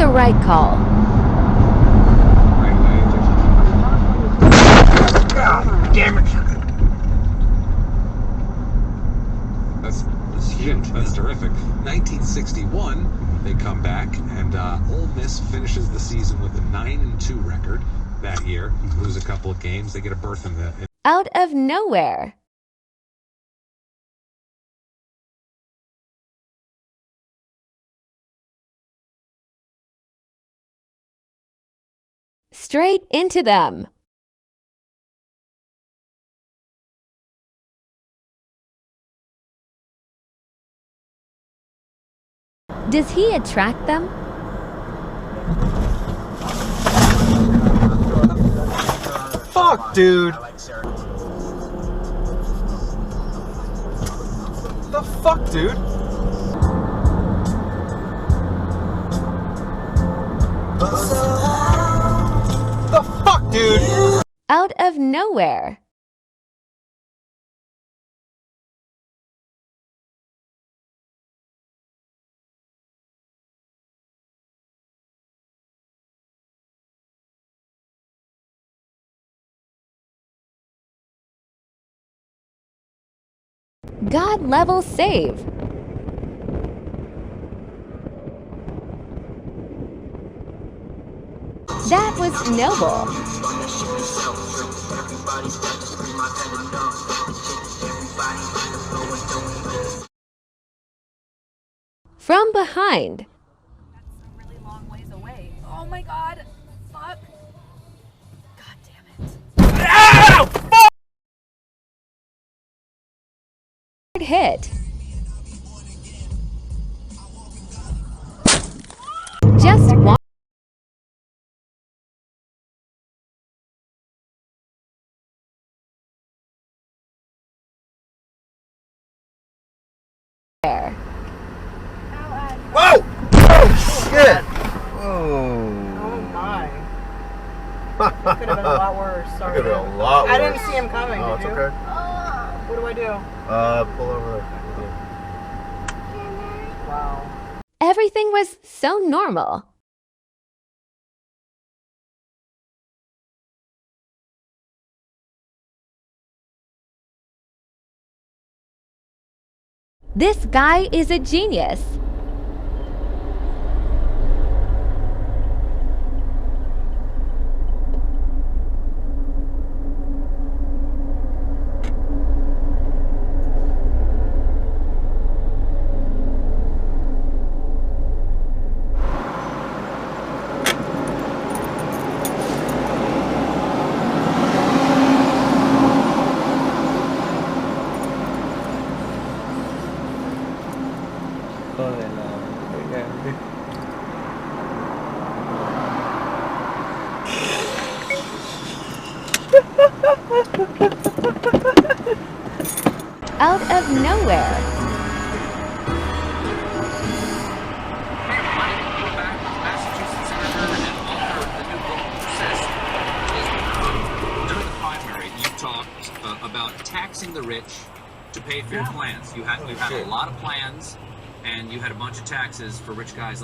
the right call. God damn it! That's huge. That's terrific. 1961, they come back, and Ole Miss finishes the season with a 9-2 record that year. Lose a couple of games, they get a berth in the. Out of nowhere. Straight into them. Does he attract them? Fuck, dude! The fuck, dude? The fuck, dude? Out of nowhere. God level save. That was noble. From behind. That's a really long ways away. Oh my god. Fuck. God damn it. Ow! Fuck! Hit. Just one. There. Whoa! Oh shit! Oh. Oh my. That could have been a lot worse. Sorry. Could have been a lot worse. I didn't see him coming. Oh, did it's you? okay. What do I do? Pull over there. Wow. Everything was so normal. This guy is a genius. Out of nowhere. During the primary, you talked about taxing the rich to pay for your plans. You had a lot of plans, and you had a bunch of taxes for rich guys.